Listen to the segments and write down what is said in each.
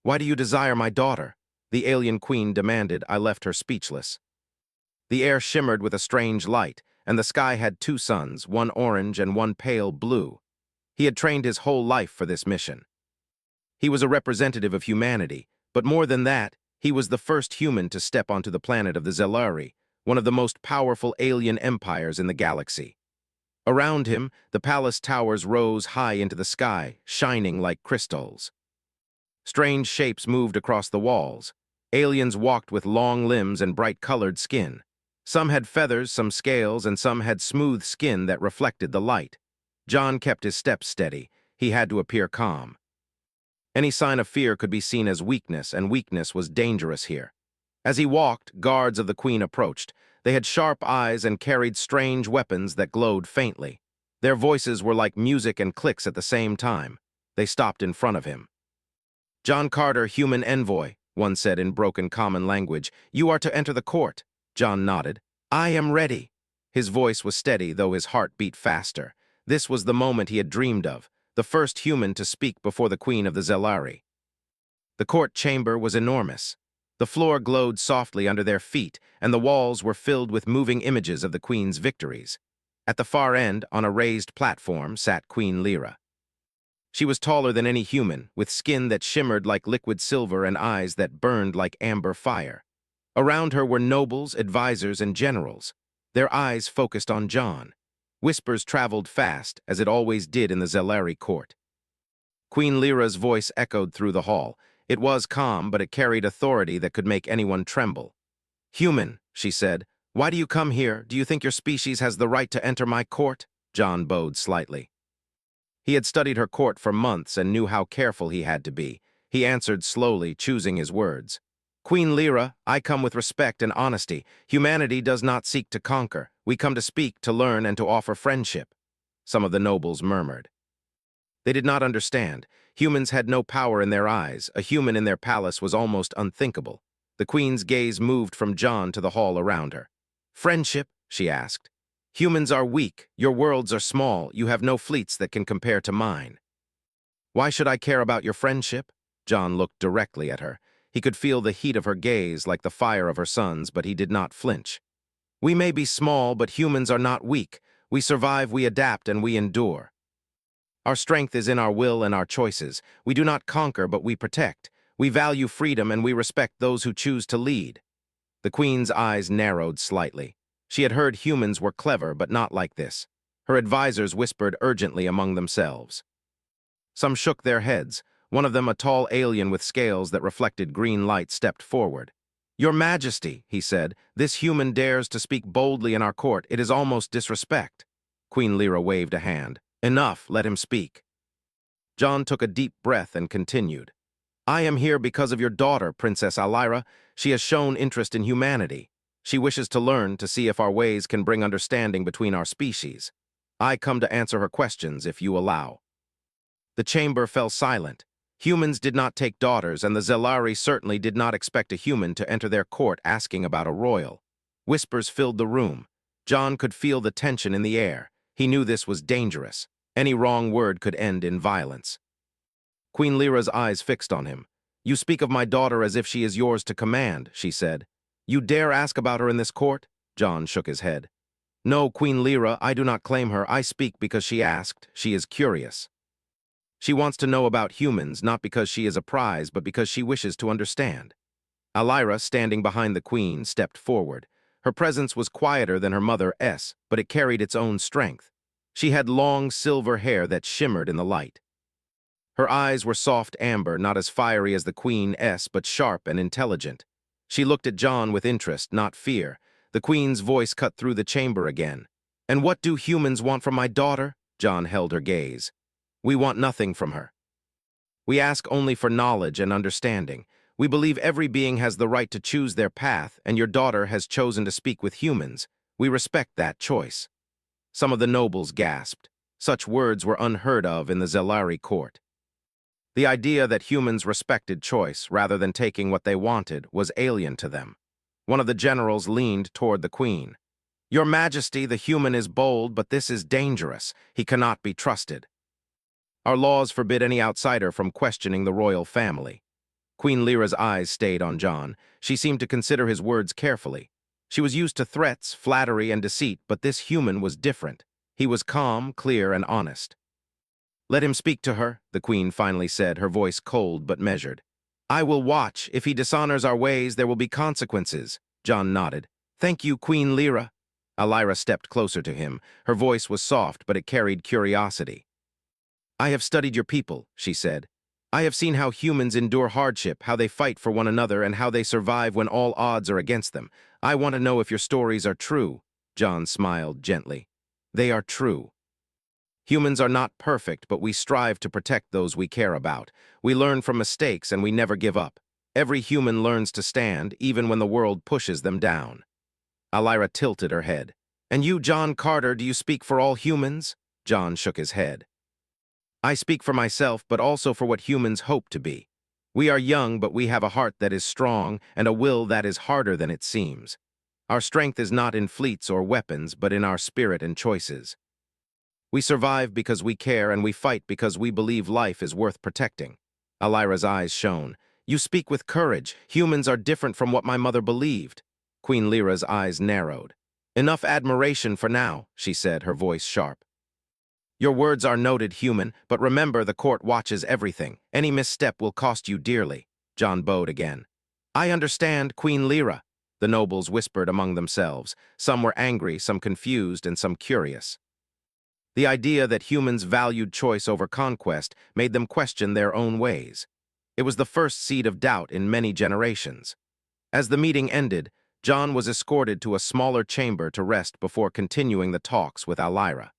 Why do you desire my daughter? The alien queen demanded. I left her speechless. The air shimmered with a strange light, and the sky had two suns, one orange and one pale blue. He had trained his whole life for this mission. He was a representative of humanity, but more than that, he was the first human to step onto the planet of the Zelari, one of the most powerful alien empires in the galaxy. Around him, the palace towers rose high into the sky, shining like crystals. Strange shapes moved across the walls. Aliens walked with long limbs and bright-colored skin. Some had feathers, some scales, and some had smooth skin that reflected the light. John kept his steps steady. He had to appear calm. Any sign of fear could be seen as weakness, and weakness was dangerous here. As he walked, guards of the Queen approached. They had sharp eyes and carried strange weapons that glowed faintly. Their voices were like music and clicks at the same time. They stopped in front of him. "John Carter, human envoy," one said in broken common language. "You are to enter the court." John nodded. "I am ready." His voice was steady, though his heart beat faster. This was the moment he had dreamed of, the first human to speak before the Queen of the Zelari. The court chamber was enormous. The floor glowed softly under their feet, and the walls were filled with moving images of the Queen's victories. At the far end, on a raised platform, sat Queen Lyra. She was taller than any human, with skin that shimmered like liquid silver and eyes that burned like amber fire. Around her were nobles, advisors, and generals. Their eyes focused on John. Whispers traveled fast, as it always did in the Zelari court. Queen Lyra's voice echoed through the hall. It was calm, but it carried authority that could make anyone tremble. "Human," she said, "why do you come here? Do you think your species has the right to enter my court?" John bowed slightly. He had studied her court for months and knew how careful he had to be. He answered slowly, choosing his words. "Queen Lyra, I come with respect and honesty. Humanity does not seek to conquer. We come to speak, to learn, and to offer friendship." Some of the nobles murmured. They did not understand. Humans had no power in their eyes. A human in their palace was almost unthinkable. The Queen's gaze moved from John to the hall around her. "Friendship?" she asked. "Humans are weak. Your worlds are small. You have no fleets that can compare to mine." "Why should I care about your friendship?" John looked directly at her. He could feel the heat of her gaze like the fire of her son's, but he did not flinch. "We may be small, but humans are not weak. We survive, we adapt, and we endure. Our strength is in our will and our choices. We do not conquer, but we protect. We value freedom, and we respect those who choose to lead." The Queen's eyes narrowed slightly. She had heard humans were clever, but not like this. Her advisors whispered urgently among themselves. Some shook their heads. One of them, a tall alien with scales that reflected green light, stepped forward. "Your Majesty," he said, "this human dares to speak boldly in our court. It is almost disrespect." Queen Lyra waved a hand. "Enough, let him speak." John took a deep breath and continued. "I am here because of your daughter, Princess Alyra. She has shown interest in humanity. She wishes to learn, to see if our ways can bring understanding between our species. I come to answer her questions, if you allow." The chamber fell silent. Humans did not take daughters, and the Zelari certainly did not expect a human to enter their court asking about a royal. Whispers filled the room. John could feel the tension in the air. He knew this was dangerous. Any wrong word could end in violence. Queen Lyra's eyes fixed on him. "You speak of my daughter as if she is yours to command," she said. "You dare ask about her in this court?" John shook his head. "No, Queen Lyra, I do not claim her. I speak because she asked. She is curious. She wants to know about humans, not because she is a prize, but because she wishes to understand." Alyra, standing behind the Queen, stepped forward. Her presence was quieter than her mother's, but it carried its own strength. She had long silver hair that shimmered in the light. Her eyes were soft amber, not as fiery as the Queen's, but sharp and intelligent. She looked at John with interest, not fear. The Queen's voice cut through the chamber again. "And what do humans want from my daughter?" John held her gaze. "We want nothing from her. We ask only for knowledge and understanding. We believe every being has the right to choose their path, and your daughter has chosen to speak with humans. We respect that choice." Some of the nobles gasped. Such words were unheard of in the Zelari court. The idea that humans respected choice rather than taking what they wanted was alien to them. One of the generals leaned toward the Queen. "Your Majesty, the human is bold, but this is dangerous. He cannot be trusted. Our laws forbid any outsider from questioning the royal family." Queen Lyra's eyes stayed on John. She seemed to consider his words carefully. She was used to threats, flattery, and deceit, but this human was different. He was calm, clear, and honest. "Let him speak to her," the queen finally said, her voice cold but measured. "I will watch. If he dishonors our ways, there will be consequences." John nodded. "Thank you, Queen Lyra." Lyra stepped closer to him. Her voice was soft, but it carried curiosity. "I have studied your people," she said. "I have seen how humans endure hardship, how they fight for one another, and how they survive when all odds are against them. I want to know if your stories are true." John smiled gently. "They are true. Humans are not perfect, but we strive to protect those we care about. We learn from mistakes and we never give up. Every human learns to stand, even when the world pushes them down." Lyra tilted her head. "And you, John Carter, do you speak for all humans?" John shook his head. "I speak for myself, but also for what humans hope to be. We are young, but we have a heart that is strong and a will that is harder than it seems. Our strength is not in fleets or weapons, but in our spirit and choices. We survive because we care, and we fight because we believe life is worth protecting." Lyra's eyes shone. "You speak with courage. Humans are different from what my mother believed." Queen Lyra's eyes narrowed. "Enough admiration for now," she said, her voice sharp. "Your words are noted, human, but remember the court watches everything. Any misstep will cost you dearly." John bowed again. "I understand, Queen Lyra," the nobles whispered among themselves. Some were angry, some confused, and some curious. The idea that humans valued choice over conquest made them question their own ways. It was the first seed of doubt in many generations. As the meeting ended, John was escorted to a smaller chamber to rest before continuing the talks with Lyra.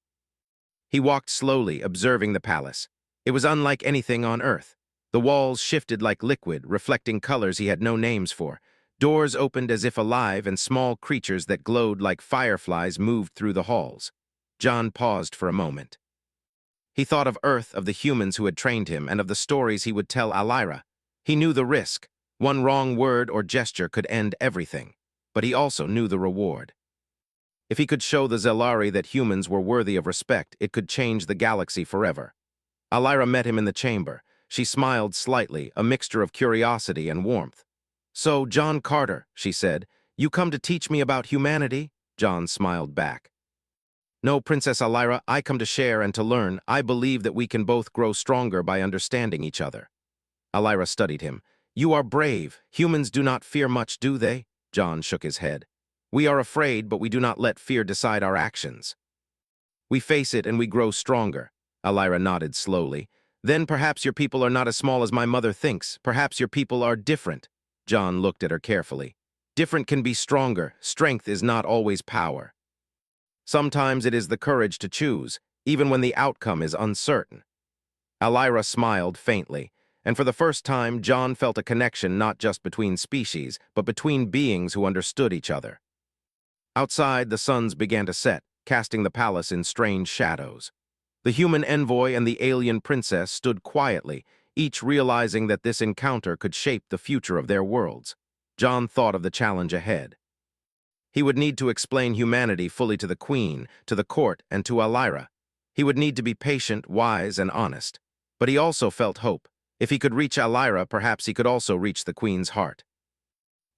He walked slowly, observing the palace. It was unlike anything on Earth. The walls shifted like liquid, reflecting colors he had no names for. Doors opened as if alive, and small creatures that glowed like fireflies moved through the halls. John paused for a moment. He thought of Earth, of the humans who had trained him, and of the stories he would tell Lyra. He knew the risk. One wrong word or gesture could end everything. But he also knew the reward. If he could show the Zelari that humans were worthy of respect, it could change the galaxy forever. Lyra met him in the chamber. She smiled slightly, a mixture of curiosity and warmth. "So, John Carter," she said, "you come to teach me about humanity?" John smiled back. "No, Princess Lyra, I come to share and to learn. I believe that we can both grow stronger by understanding each other." Lyra studied him. "You are brave. Humans do not fear much, do they?" John shook his head. "We are afraid, but we do not let fear decide our actions. We face it and we grow stronger." Lyra nodded slowly. "Then perhaps your people are not as small as my mother thinks. Perhaps your people are different." John looked at her carefully. "Different can be stronger. Strength is not always power. Sometimes it is the courage to choose, even when the outcome is uncertain." Lyra smiled faintly, and for the first time, John felt a connection not just between species, but between beings who understood each other. Outside, the suns began to set, casting the palace in strange shadows. The human envoy and the alien princess stood quietly, each realizing that this encounter could shape the future of their worlds. John thought of the challenge ahead. He would need to explain humanity fully to the queen, to the court, and to Lyra. He would need to be patient, wise, and honest. But he also felt hope. If he could reach Lyra, perhaps he could also reach the queen's heart.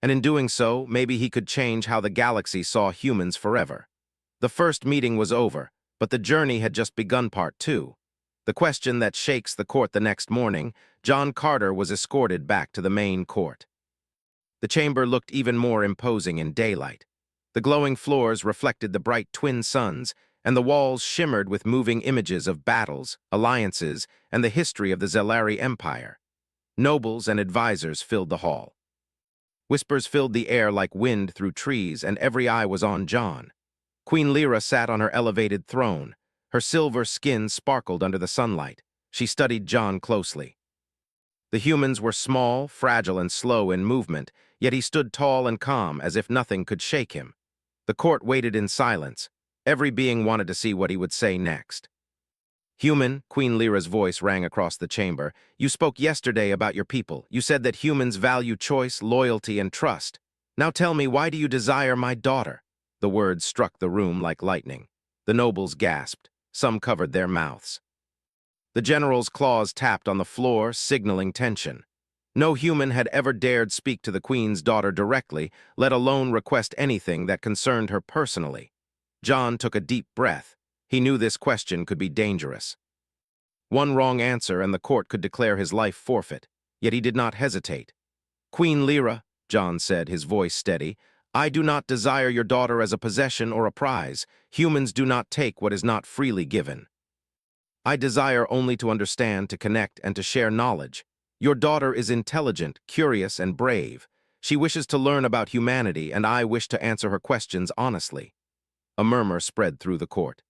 And in doing so, maybe he could change how the galaxy saw humans forever. The first meeting was over, but the journey had just begun. Part 2. The question that shakes the court. The next morning, John Carter was escorted back to the main court. The chamber looked even more imposing in daylight. The glowing floors reflected the bright twin suns, and the walls shimmered with moving images of battles, alliances, and the history of the Zelari Empire. Nobles and advisors filled the hall. Whispers filled the air like wind through trees, and every eye was on John. Queen Lyra sat on her elevated throne. Her silver skin sparkled under the sunlight. She studied John closely. The humans were small, fragile, and slow in movement, yet he stood tall and calm, as if nothing could shake him. The court waited in silence. Every being wanted to see what he would say next. "Human," Queen Lyra's voice rang across the chamber, "you spoke yesterday about your people. You said that humans value choice, loyalty, and trust. Now tell me, why do you desire my daughter?" The words struck the room like lightning. The nobles gasped. Some covered their mouths. The general's claws tapped on the floor, signaling tension. No human had ever dared speak to the queen's daughter directly, let alone request anything that concerned her personally. John took a deep breath. He knew this question could be dangerous. One wrong answer and the court could declare his life forfeit, yet he did not hesitate. "Queen Lyra," John said, his voice steady, "I do not desire your daughter as a possession or a prize. Humans do not take what is not freely given. I desire only to understand, to connect, and to share knowledge. Your daughter is intelligent, curious, and brave. She wishes to learn about humanity, and I wish to answer her questions honestly." A murmur spread through the court.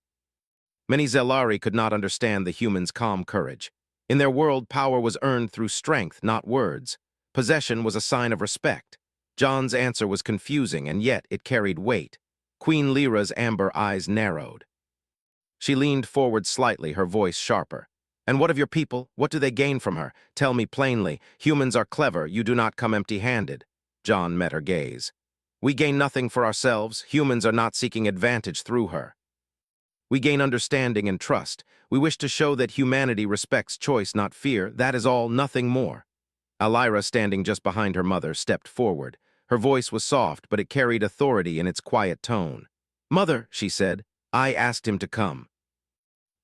Many Zelari could not understand the humans' calm courage. In their world, power was earned through strength, not words. Possession was a sign of respect. John's answer was confusing, and yet it carried weight. Queen Lyra's amber eyes narrowed. She leaned forward slightly, her voice sharper. "And what of your people? What do they gain from her? Tell me plainly. Humans are clever. You do not come empty-handed." John met her gaze. "We gain nothing for ourselves. Humans are not seeking advantage through her. We gain understanding and trust. We wish to show that humanity respects choice, not fear. That is all, nothing more." Alira, standing just behind her mother, stepped forward. Her voice was soft, but it carried authority in its quiet tone. "Mother," she said, "I asked him to come.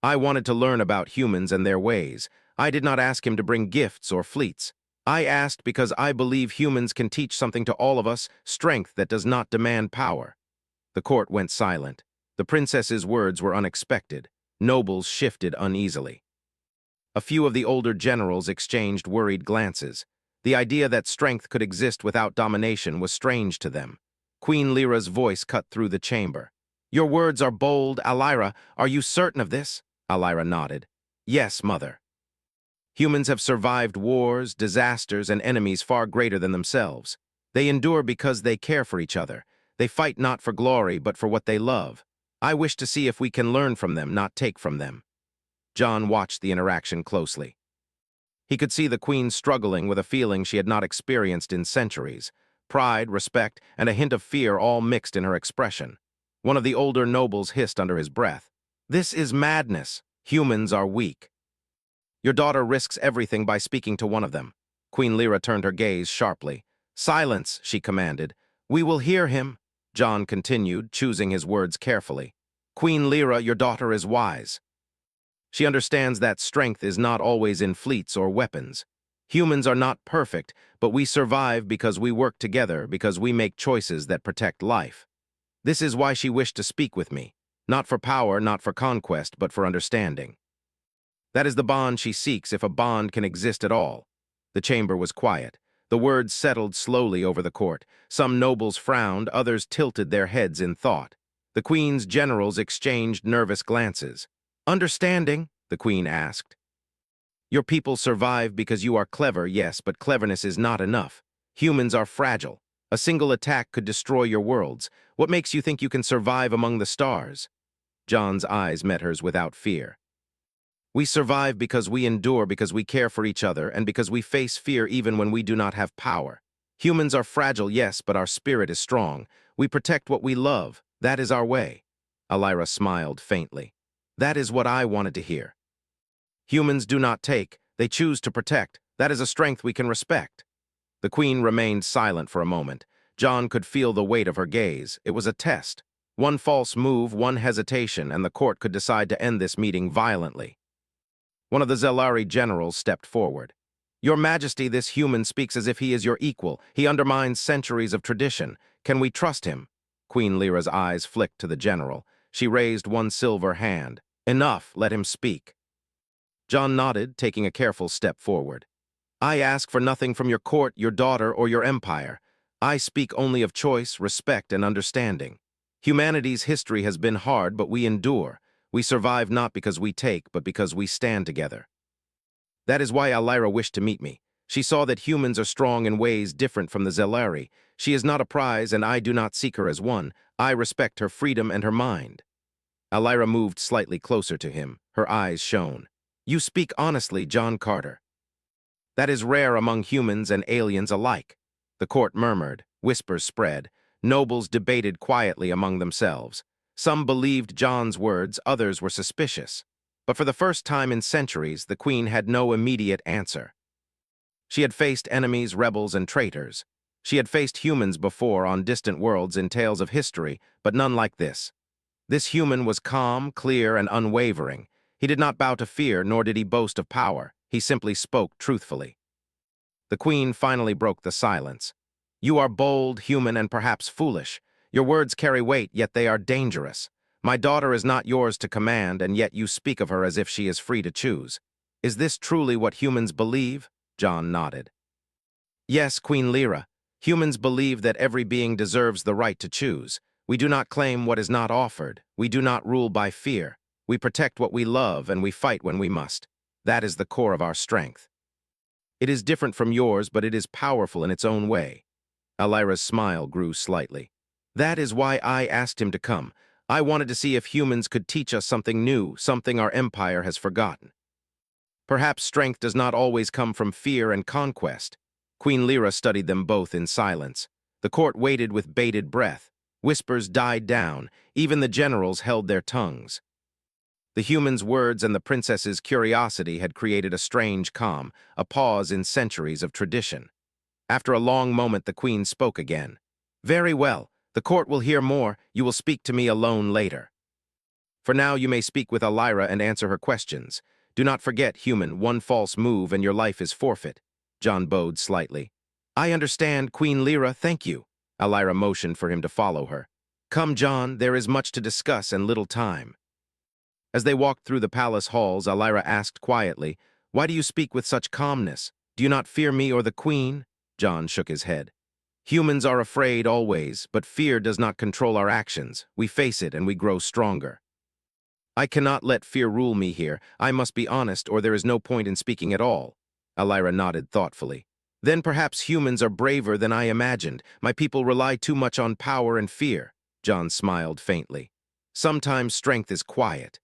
I wanted to learn about humans and their ways. I did not ask him to bring gifts or fleets. I asked because I believe humans can teach something to all of us, strength that does not demand power." The court went silent. The princess's words were unexpected. Nobles shifted uneasily. A few of the older generals exchanged worried glances. The idea that strength could exist without domination was strange to them. Queen Lyra's voice cut through the chamber. "Your words are bold, Alira. Are you certain of this?" Alira nodded. "Yes, mother. Humans have survived wars, disasters, and enemies far greater than themselves. They endure because they care for each other. They fight not for glory, but for what they love. I wish to see if we can learn from them, not take from them." John watched the interaction closely. He could see the queen struggling with a feeling she had not experienced in centuries. Pride, respect, and a hint of fear all mixed in her expression. One of the older nobles hissed under his breath, "This is madness. Humans are weak. Your daughter risks everything by speaking to one of them." Queen Lyra turned her gaze sharply. "Silence," she commanded. "We will hear him," John continued, choosing his words carefully. "Queen Lyra, your daughter is wise. She understands that strength is not always in fleets or weapons. Humans are not perfect, but we survive because we work together, because we make choices that protect life. This is why she wished to speak with me. Not for power, not for conquest, but for understanding. That is the bond she seeks, if a bond can exist at all." The chamber was quiet. The words settled slowly over the court. Some nobles frowned, others tilted their heads in thought. The queen's generals exchanged nervous glances. "Understanding?" the queen asked. "Your people survive because you are clever, yes, but cleverness is not enough. Humans are fragile. A single attack could destroy your worlds. What makes you think you can survive among the stars?" John's eyes met hers without fear. "We survive because we endure, because we care for each other, and because we face fear even when we do not have power. Humans are fragile, yes, but our spirit is strong. We protect what we love. That is our way." Alira smiled faintly. "That is what I wanted to hear. Humans do not take, they choose to protect. That is a strength we can respect." The queen remained silent for a moment. John could feel the weight of her gaze. It was a test. One false move, one hesitation, and the court could decide to end this meeting violently. One of the Zelari generals stepped forward. "Your Majesty, this human speaks as if he is your equal. He undermines centuries of tradition. Can we trust him?" Queen Lyra's eyes flicked to the general. She raised one silver hand. "Enough, let him speak." John nodded, taking a careful step forward. "I ask for nothing from your court, your daughter, or your empire. I speak only of choice, respect, and understanding. Humanity's history has been hard, but we endure. We survive not because we take, but because we stand together. That is why Alira wished to meet me. She saw that humans are strong in ways different from the Zelari. She is not a prize, and I do not seek her as one. I respect her freedom and her mind." Alira moved slightly closer to him. Her eyes shone. "You speak honestly, John Carter. That is rare among humans and aliens alike." The court murmured. Whispers spread. Nobles debated quietly among themselves. Some believed John's words, others were suspicious. But for the first time in centuries, the queen had no immediate answer. She had faced enemies, rebels, and traitors. She had faced humans before on distant worlds in tales of history, but none like this. This human was calm, clear, and unwavering. He did not bow to fear, nor did he boast of power. He simply spoke truthfully. The queen finally broke the silence. "You are bold, human, and perhaps foolish. Your words carry weight, yet they are dangerous. My daughter is not yours to command, and yet you speak of her as if she is free to choose. Is this truly what humans believe?" John nodded. "Yes, Queen Lyra. Humans believe that every being deserves the right to choose. We do not claim what is not offered. We do not rule by fear. We protect what we love, and we fight when we must. That is the core of our strength. It is different from yours, but it is powerful in its own way." Alira's smile grew slightly. "That is why I asked him to come. I wanted to see if humans could teach us something new, something our empire has forgotten. Perhaps strength does not always come from fear and conquest." Queen Lyra studied them both in silence. The court waited with bated breath. Whispers died down. Even the generals held their tongues. The human's words and the princess's curiosity had created a strange calm, a pause in centuries of tradition. After a long moment, the queen spoke again. "Very well. The court will hear more. You will speak to me alone later. For now, you may speak with Alira and answer her questions. Do not forget, human, one false move and your life is forfeit." John bowed slightly. "I understand, Queen Lyra, thank you." Alira motioned for him to follow her. "Come, John, there is much to discuss and little time." As they walked through the palace halls, Alira asked quietly, "Why do you speak with such calmness? Do you not fear me or the queen?" John shook his head. "Humans are afraid always, but fear does not control our actions. We face it and we grow stronger." "I cannot let fear rule me here. I must be honest, or there is no point in speaking at all." Alira nodded thoughtfully. "Then perhaps humans are braver than I imagined. My people rely too much on power and fear." John smiled faintly. "Sometimes strength is quiet.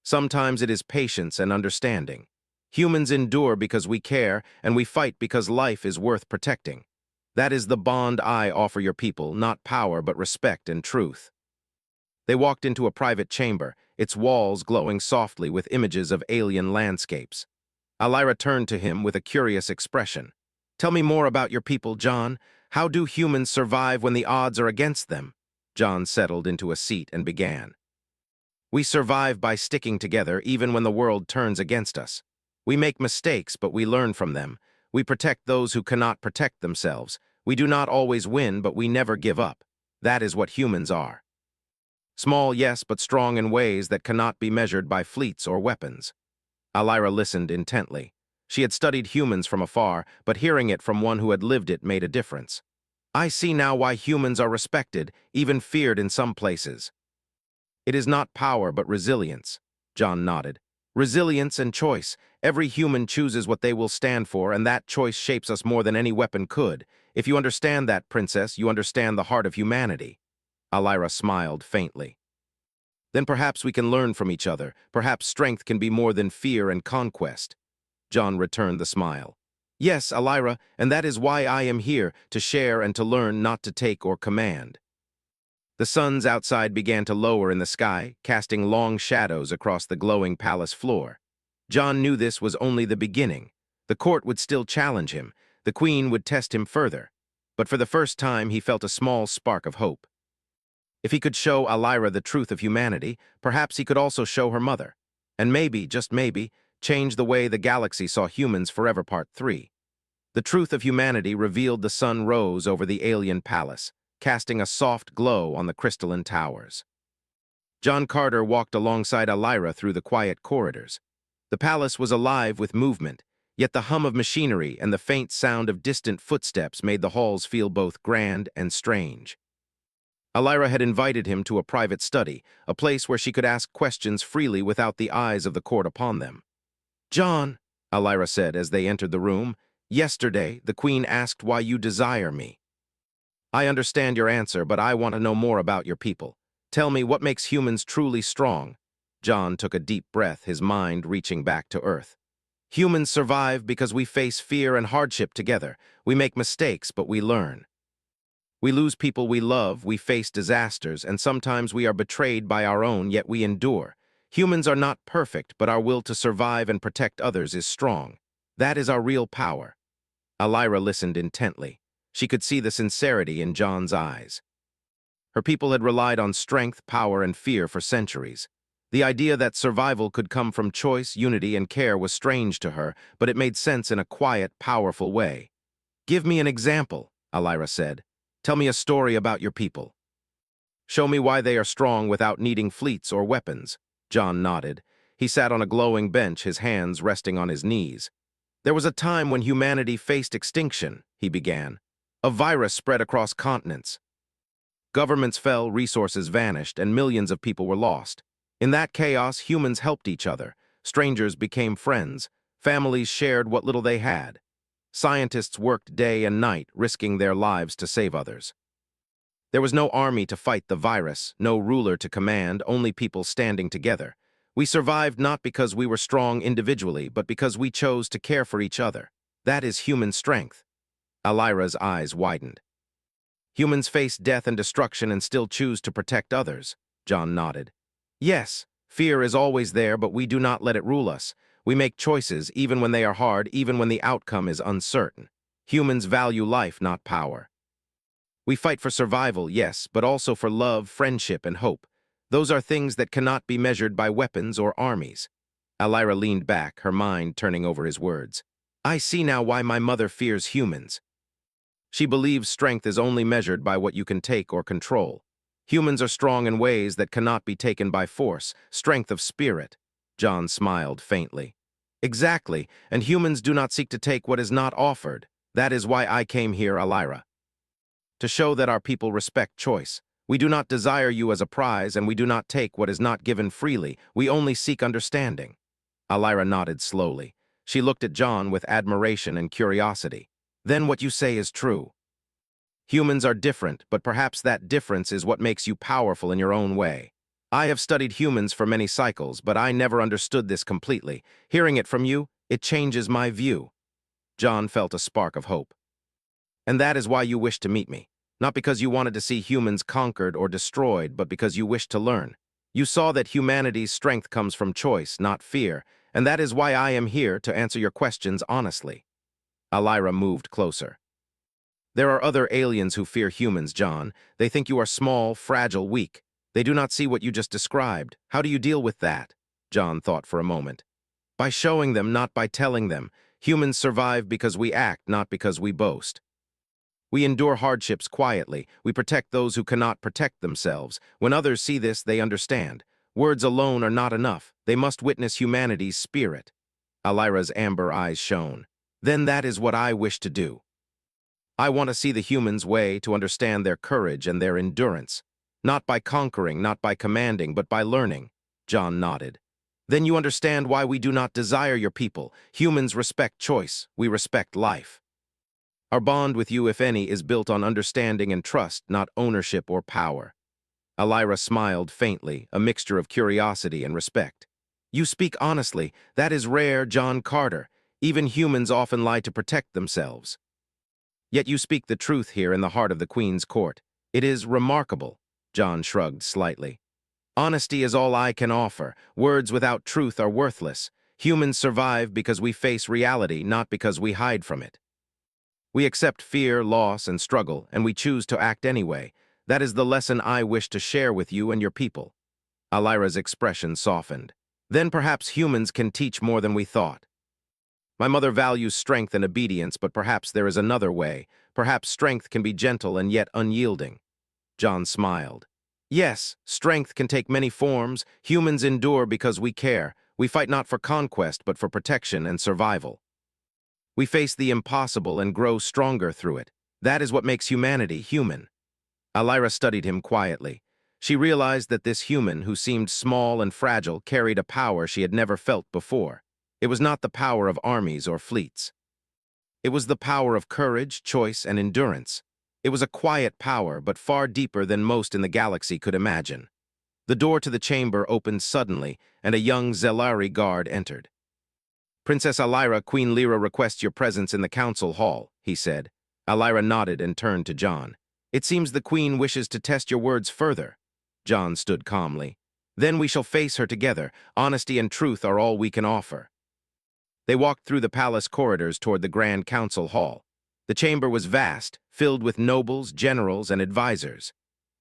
Sometimes it is patience and understanding. Humans endure because we care, and we fight because life is worth protecting. That is the bond I offer your people, not power but respect and truth." They walked into a private chamber, its walls glowing softly with images of alien landscapes. Alira turned to him with a curious expression. "Tell me more about your people, John. How do humans survive when the odds are against them?" John settled into a seat and began. "We survive by sticking together even when the world turns against us. We make mistakes, but we learn from them. We protect those who cannot protect themselves. We do not always win, but we never give up. That is what humans are. Small, yes, but strong in ways that cannot be measured by fleets or weapons." Alira listened intently. She had studied humans from afar, but hearing it from one who had lived it made a difference. "I see now why humans are respected, even feared in some places. It is not power, but resilience." John nodded. "Resilience and choice. Every human chooses what they will stand for, and that choice shapes us more than any weapon could. If you understand that, princess, you understand the heart of humanity." Alira smiled faintly. "Then perhaps we can learn from each other. Perhaps strength can be more than fear and conquest." John returned the smile. "Yes, Alira, and that is why I am here, to share and to learn, not to take or command." The suns outside began to lower in the sky, casting long shadows across the glowing palace floor. John knew this was only the beginning. The court would still challenge him. The queen would test him further. But for the first time, he felt a small spark of hope. If he could show Alira the truth of humanity, perhaps he could also show her mother. And maybe, just maybe, change the way the galaxy saw humans forever. Part 3. The truth of humanity revealed. The sun rose over the alien palace, casting a soft glow on the crystalline towers. John Carter walked alongside Alira through the quiet corridors. The palace was alive with movement, yet the hum of machinery and the faint sound of distant footsteps made the halls feel both grand and strange. Alira had invited him to a private study, a place where she could ask questions freely without the eyes of the court upon them. "John," Alira said as they entered the room, "yesterday the queen asked why you desire me. I understand your answer, but I want to know more about your people. Tell me, what makes humans truly strong?" John took a deep breath, his mind reaching back to Earth. "Humans survive because we face fear and hardship together. We make mistakes, but we learn. We lose people we love, we face disasters, and sometimes we are betrayed by our own, yet we endure. Humans are not perfect, but our will to survive and protect others is strong. That is our real power. Alira listened intently. She could see the sincerity in John's eyes. Her people had relied on strength, power, and fear for centuries. The idea that survival could come from choice, unity, and care was strange to her, but it made sense in a quiet, powerful way. "Give me an example," Alira said. "Tell me a story about your people." "Show me why they are strong without needing fleets or weapons." John nodded. He sat on a glowing bench, his hands resting on his knees. "There was a time when humanity faced extinction," he began. "A virus spread across continents. Governments fell, resources vanished, and millions of people were lost. In that chaos, humans helped each other. Strangers became friends. Families shared what little they had. Scientists worked day and night, risking their lives to save others. There was no army to fight the virus, no ruler to command, only people standing together. We survived not because we were strong individually, but because we chose to care for each other. That is human strength." Alira's eyes widened. "Humans face death and destruction and still choose to protect others." John nodded. "Yes, fear is always there, but we do not let it rule us. We make choices, even when they are hard, even when the outcome is uncertain. Humans value life, not power. We fight for survival, yes, but also for love, friendship, and hope. Those are things that cannot be measured by weapons or armies." Alira leaned back, her mind turning over his words. "I see now why my mother fears humans. She believes strength is only measured by what you can take or control. Humans are strong in ways that cannot be taken by force, strength of spirit." John smiled faintly. "Exactly, and humans do not seek to take what is not offered. That is why I came here, Alira. To show that our people respect choice. We do not desire you as a prize, and we do not take what is not given freely. We only seek understanding." Alira nodded slowly. She looked at John with admiration and curiosity. "Then what you say is true. Humans are different, but perhaps that difference is what makes you powerful in your own way. I have studied humans for many cycles, but I never understood this completely. Hearing it from you, it changes my view." John felt a spark of hope. "And that is why you wished to meet me. Not because you wanted to see humans conquered or destroyed, but because you wished to learn. You saw that humanity's strength comes from choice, not fear, and that is why I am here to answer your questions honestly." Alira moved closer. "There are other aliens who fear humans, John. They think you are small, fragile, weak. They do not see what you just described. How do you deal with that?" John thought for a moment. "By showing them, not by telling them. Humans survive because we act, not because we boast. We endure hardships quietly. We protect those who cannot protect themselves. When others see this, they understand. Words alone are not enough. They must witness humanity's spirit." Alira's amber eyes shone. "Then that is what I wish to do. I want to see the humans' way, to understand their courage and their endurance. Not by conquering, not by commanding, but by learning." John nodded. "Then you understand why we do not desire your people. Humans respect choice. We respect life. Our bond with you, if any, is built on understanding and trust, not ownership or power." Alira smiled faintly, a mixture of curiosity and respect. "You speak honestly. That is rare, John Carter. Even humans often lie to protect themselves. Yet you speak the truth here in the heart of the Queen's court. It is remarkable." John shrugged slightly. "Honesty is all I can offer. Words without truth are worthless. Humans survive because we face reality, not because we hide from it. We accept fear, loss, and struggle, and we choose to act anyway. That is the lesson I wish to share with you and your people." Alira's expression softened. "Then perhaps humans can teach more than we thought. My mother values strength and obedience, but perhaps there is another way. Perhaps strength can be gentle and yet unyielding." John smiled. "Yes, strength can take many forms. Humans endure because we care. We fight not for conquest, but for protection and survival. We face the impossible and grow stronger through it. That is what makes humanity human." Alira studied him quietly. She realized that this human, who seemed small and fragile, carried a power she had never felt before. It was not the power of armies or fleets. It was the power of courage, choice, and endurance. It was a quiet power, but far deeper than most in the galaxy could imagine. The door to the chamber opened suddenly, and a young Zelari guard entered. "Princess Alira, Queen Lyra requests your presence in the council hall," he said. Alira nodded and turned to John. "It seems the Queen wishes to test your words further." John stood calmly. "Then we shall face her together. Honesty and truth are all we can offer." They walked through the palace corridors toward the Grand Council Hall. The chamber was vast, filled with nobles, generals, and advisors.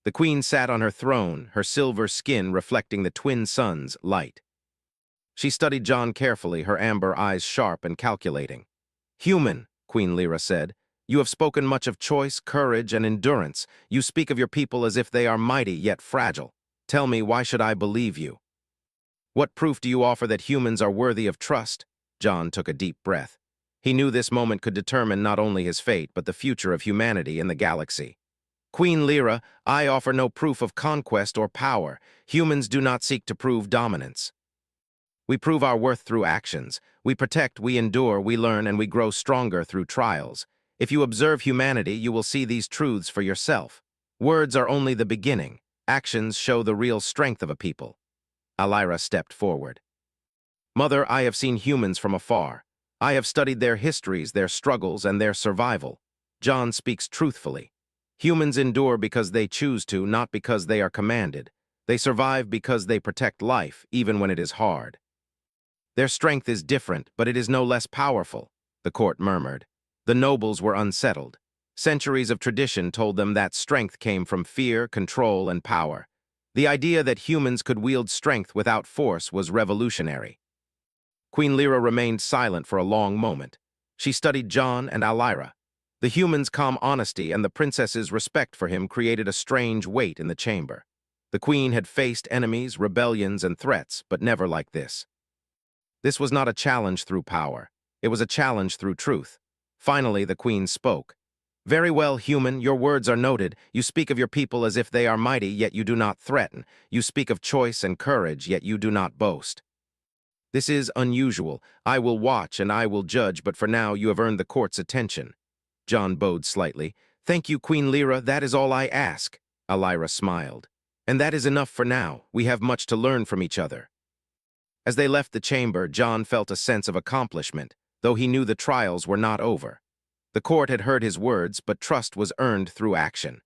The queen sat on her throne, her silver skin reflecting the twin suns' light. She studied John carefully, her amber eyes sharp and calculating. "Human," Queen Lyra said, "you have spoken much of choice, courage, and endurance. You speak of your people as if they are mighty yet fragile. Tell me, why should I believe you? What proof do you offer that humans are worthy of trust?" John took a deep breath. He knew this moment could determine not only his fate, but the future of humanity in the galaxy. "Queen Lyra, I offer no proof of conquest or power. Humans do not seek to prove dominance. We prove our worth through actions. We protect, we endure, we learn, and we grow stronger through trials. If you observe humanity, you will see these truths for yourself. Words are only the beginning. Actions show the real strength of a people." Lyra stepped forward. "Mother, I have seen humans from afar. I have studied their histories, their struggles, and their survival." John speaks truthfully. Humans endure because they choose to, not because they are commanded. They survive because they protect life, even when it is hard. "Their strength is different, but it is no less powerful," the court murmured. The nobles were unsettled. Centuries of tradition told them that strength came from fear, control, and power. The idea that humans could wield strength without force was revolutionary. Queen Lyra remained silent for a long moment. She studied John and Lyra. The human's calm honesty and the princess's respect for him created a strange weight in the chamber. The queen had faced enemies, rebellions, and threats, but never like this. This was not a challenge through power. It was a challenge through truth. Finally, the queen spoke. "Very well, human, your words are noted. You speak of your people as if they are mighty, yet you do not threaten. You speak of choice and courage, yet you do not boast. This is unusual. I will watch and I will judge, but for now you have earned the court's attention." John bowed slightly. "Thank you, Queen Lyra, that is all I ask." Lyra smiled. "And that is enough for now. We have much to learn from each other." As they left the chamber, John felt a sense of accomplishment, though he knew the trials were not over. The court had heard his words, but trust was earned through action.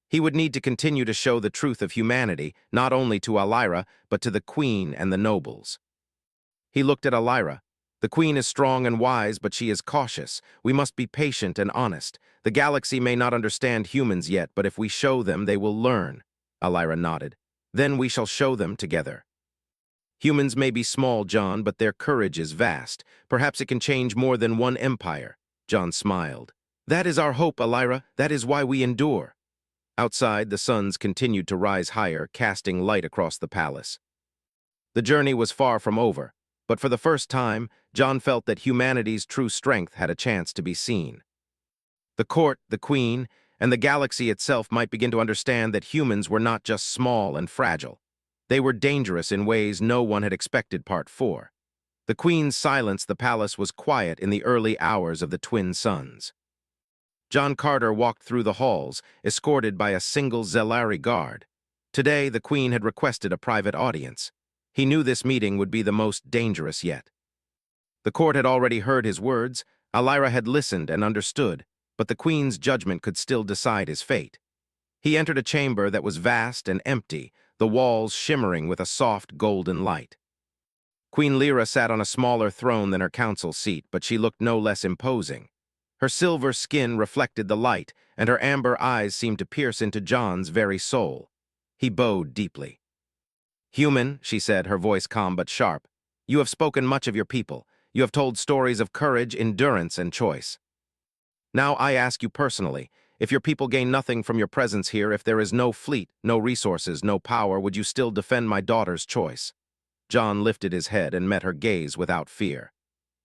He would need to continue to show the truth of humanity, not only to Lyra, but to the queen and the nobles. He looked at Lyra. "The queen is strong and wise, but she is cautious. We must be patient and honest. The galaxy may not understand humans yet, but if we show them, they will learn." Lyra nodded. "Then we shall show them together." "Humans may be small, John, but their courage is vast. Perhaps it can change more than one empire." John smiled. "That is our hope, Lyra. That is why we endure." Outside, the suns continued to rise higher, casting light across the palace. The journey was far from over, but for the first time, John felt that humanity's true strength had a chance to be seen. The court, the queen, and the galaxy itself might begin to understand that humans were not just small and fragile. They were dangerous in ways no one had expected. Part 4. The queen's silence. The palace was quiet in the early hours of the twin suns. John Carter walked through the halls, escorted by a single Zelari guard. Today, the queen had requested a private audience. He knew this meeting would be the most dangerous yet. The court had already heard his words. Lyra had listened and understood, but the queen's judgment could still decide his fate. He entered a chamber that was vast and empty, the walls shimmering with a soft golden light. Queen Lyra sat on a smaller throne than her council seat, but she looked no less imposing. Her silver skin reflected the light, and her amber eyes seemed to pierce into John's very soul. He bowed deeply. "Human," she said, her voice calm but sharp, "you have spoken much of your people. You have told stories of courage, endurance, and choice. Now I ask you personally, if your people gain nothing from your presence here, if there is no fleet, no resources, no power, would you still defend my daughter's choice?" John lifted his head and met her gaze without fear.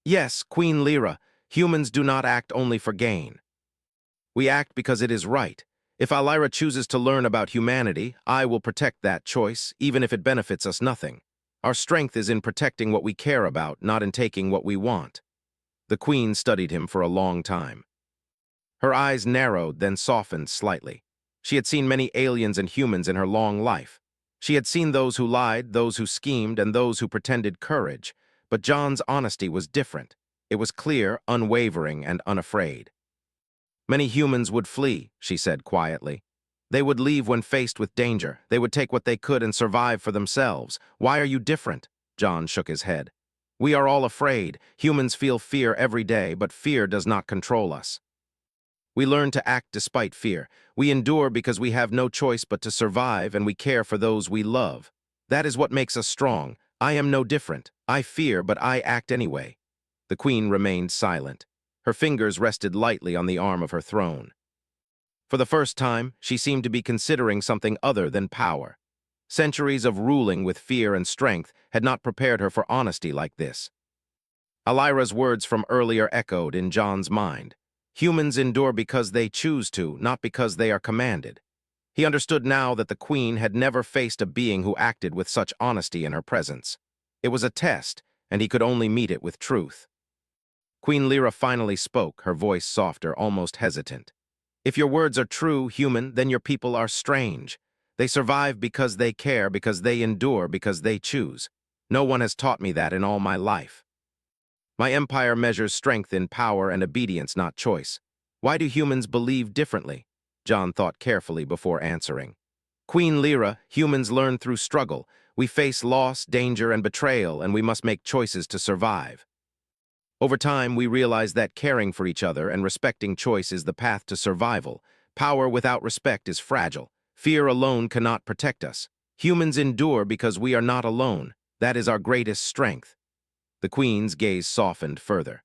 "Yes, Queen Lyra, humans do not act only for gain. We act because it is right. If Lyra chooses to learn about humanity, I will protect that choice, even if it benefits us nothing. Our strength is in protecting what we care about, not in taking what we want." The queen studied him for a long time. Her eyes narrowed, then softened slightly. She had seen many aliens and humans in her long life. She had seen those who lied, those who schemed, and those who pretended courage. But John's honesty was different. It was clear, unwavering, and unafraid. "Many humans would flee," she said quietly. "They would leave when faced with danger. They would take what they could and survive for themselves. Why are you different?" John shook his head. "We are all afraid. Humans feel fear every day, but fear does not control us." We learn to act despite fear. We endure because we have no choice but to survive, and we care for those we love. That is what makes us strong. I am no different. I fear, but I act anyway." The queen remained silent. Her fingers rested lightly on the arm of her throne. For the first time, she seemed to be considering something other than power. Centuries of ruling with fear and strength had not prepared her for honesty like this. Alira's words from earlier echoed in John's mind. Humans endure because they choose to, not because they are commanded. He understood now that the queen had never faced a being who acted with such honesty in her presence. It was a test, and he could only meet it with truth. Queen Lyra finally spoke, her voice softer, almost hesitant. "If your words are true, human, then your people are strange. They survive because they care, because they endure, because they choose. No one has taught me that in all my life. My empire measures strength in power and obedience, not choice. Why do humans believe differently?" John thought carefully before answering. "Queen Lyra, humans learn through struggle. We face loss, danger, and betrayal, and we must make choices to survive. Over time, we realize that caring for each other and respecting choice is the path to survival. Power without respect is fragile. Fear alone cannot protect us. Humans endure because we are not alone. That is our greatest strength." The queen's gaze softened further.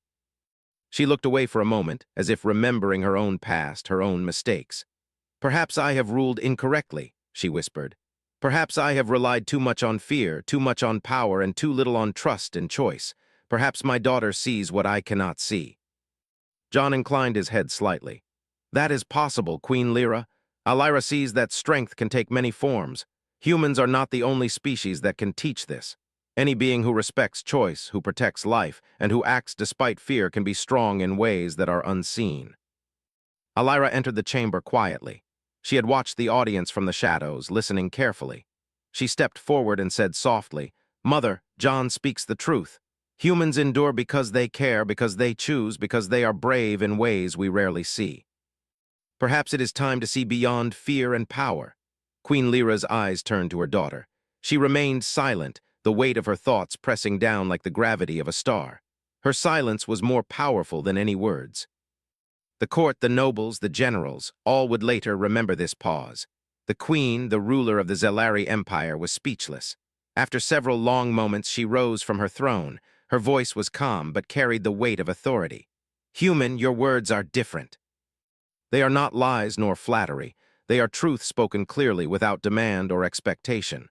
She looked away for a moment, as if remembering her own past, her own mistakes. "Perhaps I have ruled incorrectly," she whispered. "Perhaps I have relied too much on fear, too much on power, and too little on trust and choice. Perhaps my daughter sees what I cannot see." John inclined his head slightly. "That is possible, Queen Lyra. Alira sees that strength can take many forms. Humans are not the only species that can teach this. Any being who respects choice, who protects life, and who acts despite fear can be strong in ways that are unseen." Alira entered the chamber quietly. She had watched the audience from the shadows, listening carefully. She stepped forward and said softly, "Mother, John speaks the truth. Humans endure because they care, because they choose, because they are brave in ways we rarely see. Perhaps it is time to see beyond fear and power." Queen Lyra's eyes turned to her daughter. She remained silent, the weight of her thoughts pressing down like the gravity of a star. Her silence was more powerful than any words. The court, the nobles, the generals, all would later remember this pause. The queen, the ruler of the Zelari Empire, was speechless. After several long moments, she rose from her throne. Her voice was calm, but carried the weight of authority. "Human, your words are different. They are not lies nor flattery. They are truth spoken clearly without demand or expectation.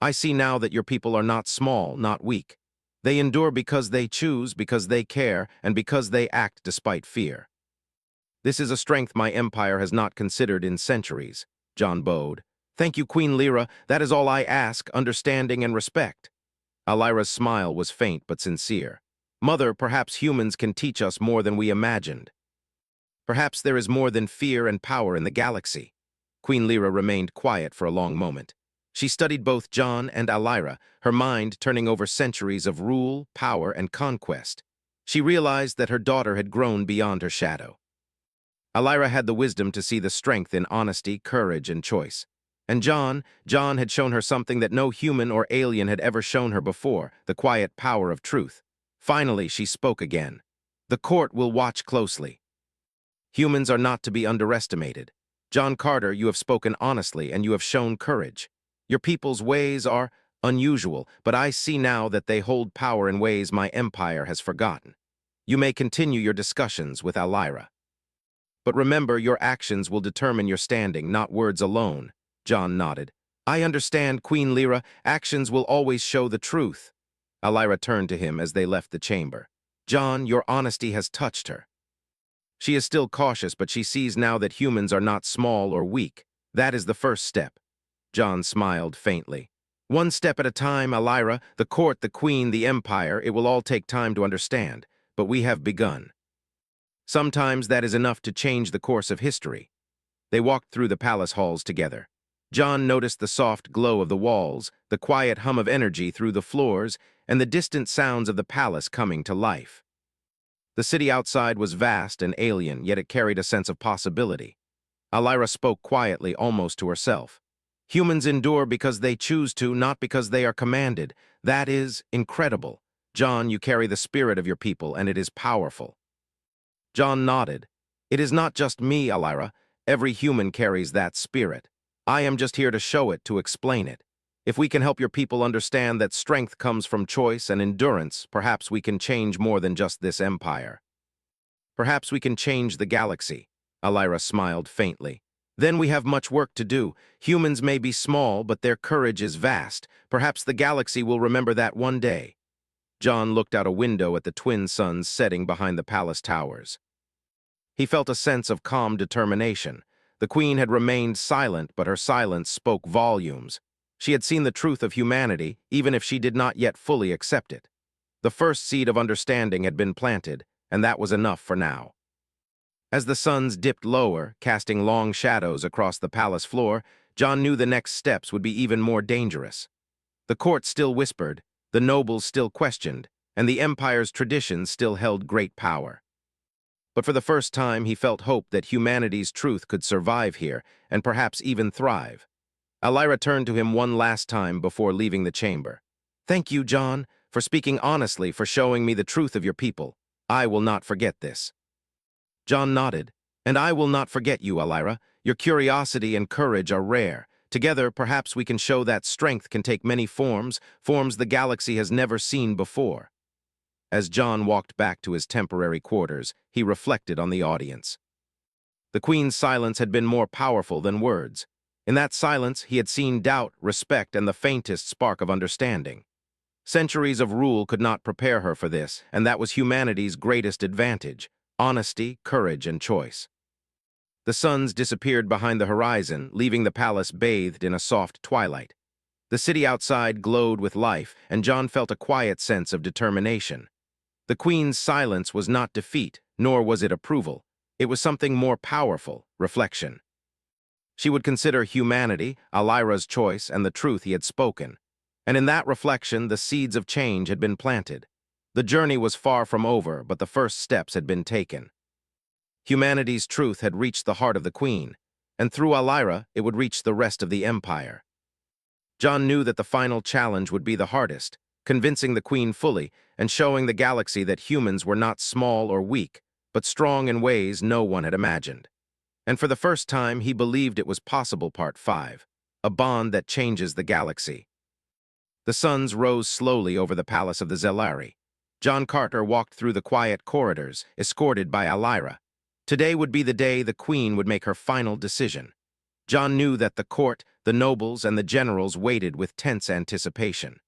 I see now that your people are not small, not weak. They endure because they choose, because they care, and because they act despite fear. This is a strength my empire has not considered in centuries," John bowed. "Thank you, Queen Lyra. That is all I ask, understanding and respect." Alira's smile was faint but sincere. "Mother, perhaps humans can teach us more than we imagined. Perhaps there is more than fear and power in the galaxy." Queen Lyra remained quiet for a long moment. She studied both John and Alira, her mind turning over centuries of rule, power, and conquest. She realized that her daughter had grown beyond her shadow. Alira had the wisdom to see the strength in honesty, courage, and choice. And John had shown her something that no human or alien had ever shown her before, the quiet power of truth. Finally, she spoke again. "The court will watch closely. Humans are not to be underestimated. John Carter, you have spoken honestly and you have shown courage. Your people's ways are unusual, but I see now that they hold power in ways my empire has forgotten. You may continue your discussions with Alira. But remember, your actions will determine your standing, not words alone." John nodded. "I understand, Queen Lyra. Actions will always show the truth." Alira turned to him as they left the chamber. "John, your honesty has touched her. She is still cautious, but she sees now that humans are not small or weak. That is the first step." John smiled faintly. "One step at a time, Alira. The court, the queen, the empire, it will all take time to understand, but we have begun. Sometimes that is enough to change the course of history." They walked through the palace halls together. John noticed the soft glow of the walls, the quiet hum of energy through the floors, and the distant sounds of the palace coming to life. The city outside was vast and alien, yet it carried a sense of possibility. Alira spoke quietly, almost to herself. "Humans endure because they choose to, not because they are commanded. That is incredible. John, you carry the spirit of your people, and it is powerful." John nodded. It is not just me, Alira. Every human carries that spirit. I am just here to show it, to explain it. If we can help your people understand that strength comes from choice and endurance, perhaps we can change more than just this empire. Perhaps we can change the galaxy. Alira smiled faintly. Then we have much work to do. Humans may be small, but their courage is vast. Perhaps the galaxy will remember that one day. John looked out a window at the twin suns setting behind the palace towers. He felt a sense of calm determination. The queen had remained silent, but her silence spoke volumes. She had seen the truth of humanity, even if she did not yet fully accept it. The first seed of understanding had been planted, and that was enough for now. As the suns dipped lower, casting long shadows across the palace floor, John knew the next steps would be even more dangerous. The court still whispered, the nobles still questioned, and the empire's traditions still held great power. But for the first time, he felt hope that humanity's truth could survive here, and perhaps even thrive. Alira turned to him one last time before leaving the chamber. "Thank you, John, for speaking honestly, for showing me the truth of your people. I will not forget this." John nodded. "And I will not forget you, Alira. Your curiosity and courage are rare. Together, perhaps we can show that strength can take many forms, forms the galaxy has never seen before." As John walked back to his temporary quarters, he reflected on the audience. The Queen's silence had been more powerful than words. In that silence, he had seen doubt, respect, and the faintest spark of understanding. Centuries of rule could not prepare her for this, and that was humanity's greatest advantage: honesty, courage, and choice. The suns disappeared behind the horizon, leaving the palace bathed in a soft twilight. The city outside glowed with life, and John felt a quiet sense of determination. The Queen's silence was not defeat, nor was it approval. It was something more powerful: reflection. She would consider humanity, Alira's choice, and the truth he had spoken. And in that reflection, the seeds of change had been planted. The journey was far from over, but the first steps had been taken. Humanity's truth had reached the heart of the Queen, and through Alira, it would reach the rest of the empire. John knew that the final challenge would be the hardest: convincing the Queen fully and showing the galaxy that humans were not small or weak, but strong in ways no one had imagined. And for the first time, he believed it was possible. Part 5. A bond that changes the galaxy. The suns rose slowly over the palace of the Zelari. John Carter walked through the quiet corridors, escorted by Alira. Today would be the day the Queen would make her final decision. John knew that the court, the nobles, and the generals waited with tense anticipation.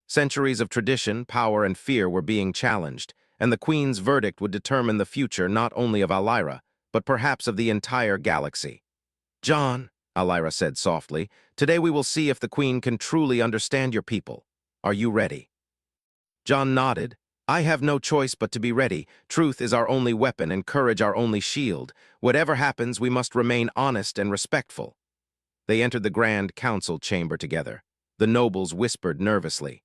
Centuries of tradition, power, and fear were being challenged, and the Queen's verdict would determine the future not only of Alira, but perhaps of the entire galaxy. "John," Alira said softly, "today we will see if the Queen can truly understand your people. Are you ready?" John nodded. "I have no choice but to be ready. Truth is our only weapon and courage our only shield. Whatever happens, we must remain honest and respectful." They entered the Grand Council chamber together. The nobles whispered nervously.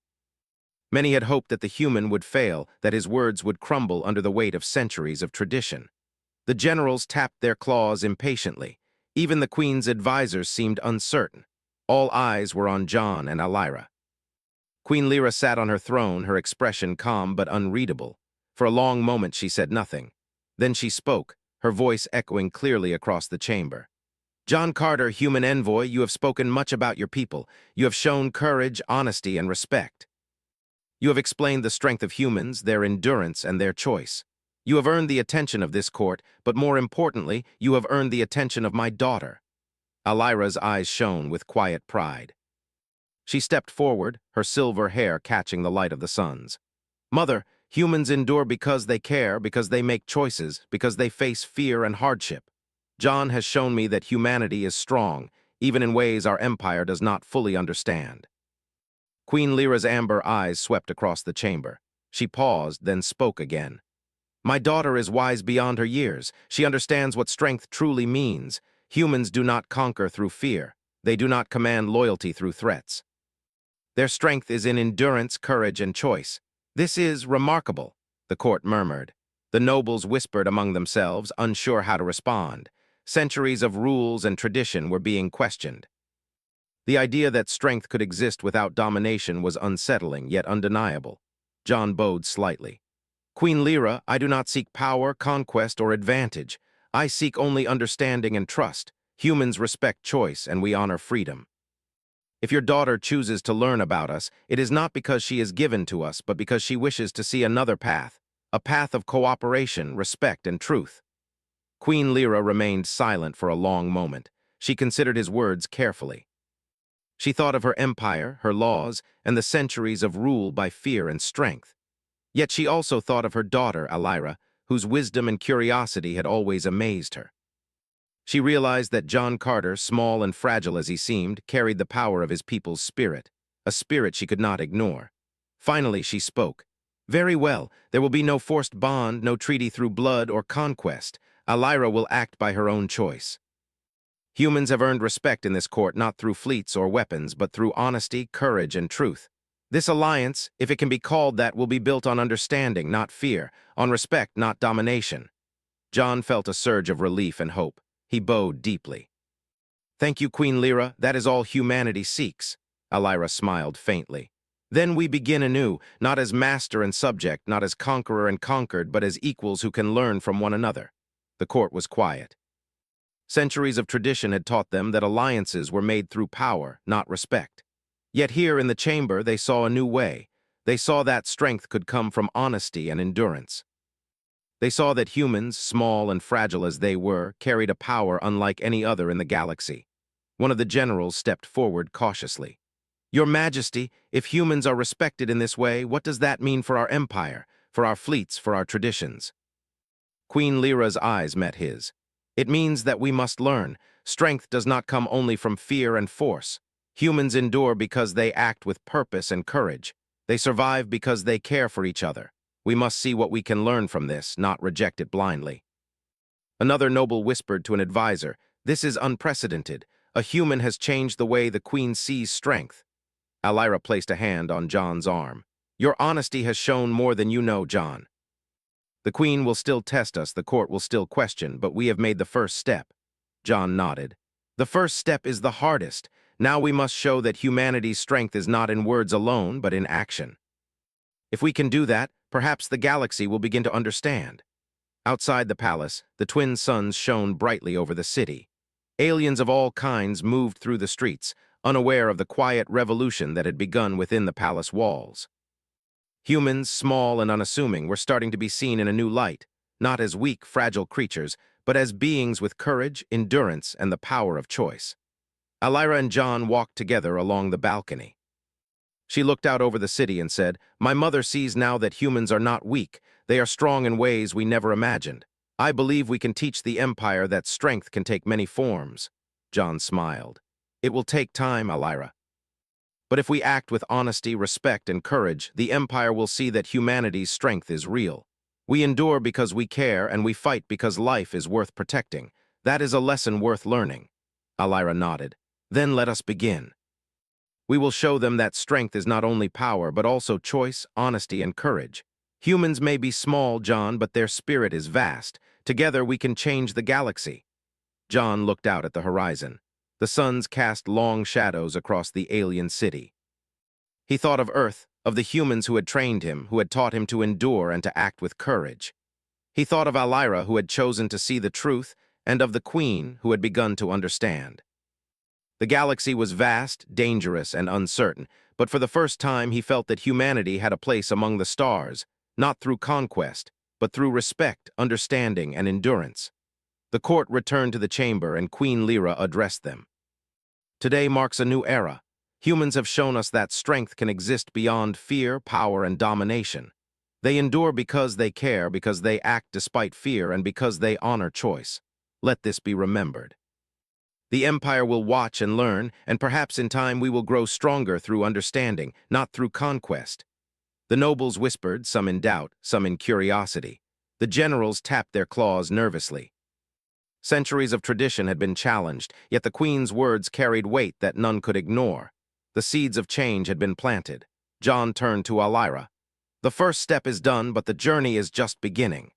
Many had hoped that the human would fail, that his words would crumble under the weight of centuries of tradition. The generals tapped their claws impatiently. Even the Queen's advisors seemed uncertain. All eyes were on John and Alira. Queen Lyra sat on her throne, her expression calm but unreadable. For a long moment she said nothing. Then she spoke, her voice echoing clearly across the chamber. "John Carter, human envoy, you have spoken much about your people. You have shown courage, honesty, and respect. You have explained the strength of humans, their endurance, and their choice. You have earned the attention of this court, but more importantly, you have earned the attention of my daughter." Alira's eyes shone with quiet pride. She stepped forward, her silver hair catching the light of the suns. "Mother, humans endure because they care, because they make choices, because they face fear and hardship. John has shown me that humanity is strong, even in ways our empire does not fully understand." Queen Lyra's amber eyes swept across the chamber. She paused, then spoke again. "My daughter is wise beyond her years. She understands what strength truly means. Humans do not conquer through fear. They do not command loyalty through threats. Their strength is in endurance, courage, and choice. This is remarkable," the court murmured. The nobles whispered among themselves, unsure how to respond. Centuries of rules and tradition were being questioned. The idea that strength could exist without domination was unsettling, yet undeniable. John bowed slightly. "Queen Lyra, I do not seek power, conquest, or advantage. I seek only understanding and trust. Humans respect choice, and we honor freedom. If your daughter chooses to learn about us, it is not because she is given to us, but because she wishes to see another path, a path of cooperation, respect, and truth. Queen Lyra remained silent for a long moment. She considered his words carefully. She thought of her empire, her laws, and the centuries of rule by fear and strength. Yet she also thought of her daughter, Alyra, whose wisdom and curiosity had always amazed her. She realized that John Carter, small and fragile as he seemed, carried the power of his people's spirit, a spirit she could not ignore. Finally, she spoke. Very well, there will be no forced bond, no treaty through blood or conquest. Alyra will act by her own choice. Humans have earned respect in this court not through fleets or weapons, but through honesty, courage, and truth. This alliance, if it can be called that, will be built on understanding, not fear, on respect, not domination. John felt a surge of relief and hope. He bowed deeply. Thank you, Queen Lyra. That is all humanity seeks. Alyra smiled faintly. Then we begin anew, not as master and subject, not as conqueror and conquered, but as equals who can learn from one another. The court was quiet. Centuries of tradition had taught them that alliances were made through power, not respect. Yet here in the chamber they saw a new way. They saw that strength could come from honesty and endurance. They saw that humans, small and fragile as they were, carried a power unlike any other in the galaxy. One of the generals stepped forward cautiously. Your Majesty, if humans are respected in this way, what does that mean for our empire, for our fleets, for our traditions? Queen Lyra's eyes met his. It means that we must learn. Strength does not come only from fear and force. Humans endure because they act with purpose and courage. They survive because they care for each other. We must see what we can learn from this, not reject it blindly. Another noble whispered to an advisor, "This is unprecedented. A human has changed the way the Queen sees strength." Alyra placed a hand on John's arm. Your honesty has shown more than you know, John. The Queen will still test us, the court will still question, but we have made the first step. John nodded. The first step is the hardest. Now we must show that humanity's strength is not in words alone, but in action. If we can do that, perhaps the galaxy will begin to understand. Outside the palace, the twin suns shone brightly over the city. Aliens of all kinds moved through the streets, unaware of the quiet revolution that had begun within the palace walls. Humans, small and unassuming, were starting to be seen in a new light, not as weak, fragile creatures, but as beings with courage, endurance, and the power of choice. Alyra and John walked together along the balcony. She looked out over the city and said, My mother sees now that humans are not weak. They are strong in ways we never imagined. I believe we can teach the Empire that strength can take many forms. John smiled. It will take time, Alyra. But if we act with honesty, respect, and courage, the Empire will see that humanity's strength is real. We endure because we care, and we fight because life is worth protecting. That is a lesson worth learning. Alyra nodded. Then let us begin. We will show them that strength is not only power, but also choice, honesty, and courage. Humans may be small, John, but their spirit is vast. Together we can change the galaxy. John looked out at the horizon. The suns cast long shadows across the alien city. He thought of Earth, of the humans who had trained him, who had taught him to endure and to act with courage. He thought of Alyra, who had chosen to see the truth, and of the Queen, who had begun to understand. The galaxy was vast, dangerous, and uncertain, but for the first time he felt that humanity had a place among the stars, not through conquest, but through respect, understanding, and endurance. The court returned to the chamber, and Queen Lyra addressed them. Today marks a new era. Humans have shown us that strength can exist beyond fear, power, and domination. They endure because they care, because they act despite fear, and because they honor choice. Let this be remembered. The Empire will watch and learn, and perhaps in time we will grow stronger through understanding, not through conquest. The nobles whispered, some in doubt, some in curiosity. The generals tapped their claws nervously. Centuries of tradition had been challenged, yet the Queen's words carried weight that none could ignore. The seeds of change had been planted. John turned to Alyra. The first step is done, but the journey is just beginning.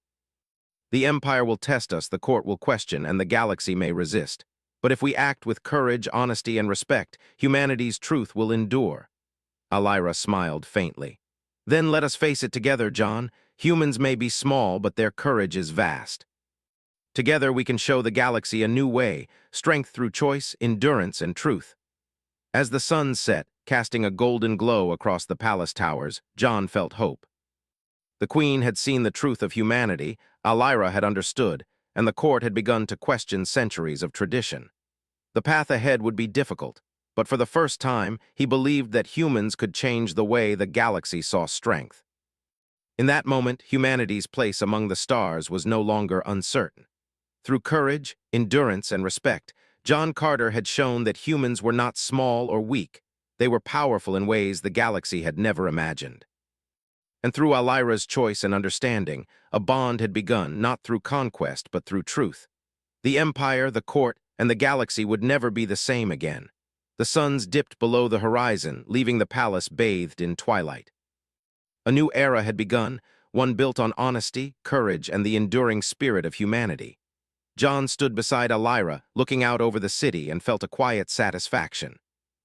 The Empire will test us, the court will question, and the galaxy may resist. But if we act with courage, honesty, and respect, humanity's truth will endure. Alyra smiled faintly. Then let us face it together, John. Humans may be small, but their courage is vast. Together we can show the galaxy a new way, strength through choice, endurance, and truth. As the sun set, casting a golden glow across the palace towers, John felt hope. The queen had seen the truth of humanity, Alira had understood, and the court had begun to question centuries of tradition. The path ahead would be difficult, but for the first time, he believed that humans could change the way the galaxy saw strength. In that moment, humanity's place among the stars was no longer uncertain. Through courage, endurance, and respect, John Carter had shown that humans were not small or weak. They were powerful in ways the galaxy had never imagined. And through Alira's choice and understanding, a bond had begun, not through conquest, but through truth. The Empire, the court, and the galaxy would never be the same again. The suns dipped below the horizon, leaving the palace bathed in twilight. A new era had begun, one built on honesty, courage, and the enduring spirit of humanity. John stood beside Alira, looking out over the city, and felt a quiet satisfaction.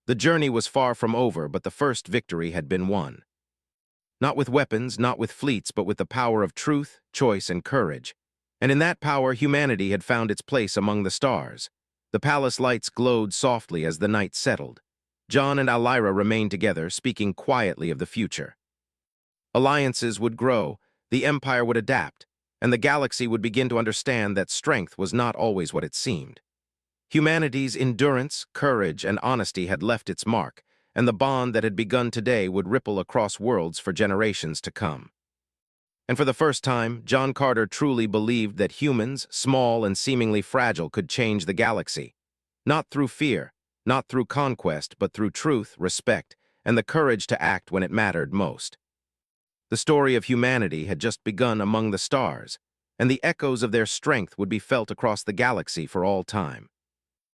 The journey was far from over, but the first victory had been won. Not with weapons, not with fleets, but with the power of truth, choice, and courage. And in that power, humanity had found its place among the stars. The palace lights glowed softly as the night settled. John and Alira remained together, speaking quietly of the future. Alliances would grow, the Empire would adapt, and the galaxy would begin to understand that strength was not always what it seemed. Humanity's endurance, courage, and honesty had left its mark, and the bond that had begun today would ripple across worlds for generations to come. And for the first time, John Carter truly believed that humans, small and seemingly fragile, could change the galaxy. Not through fear, not through conquest, but through truth, respect, and the courage to act when it mattered most. The story of humanity had just begun among the stars, and the echoes of their strength would be felt across the galaxy for all time.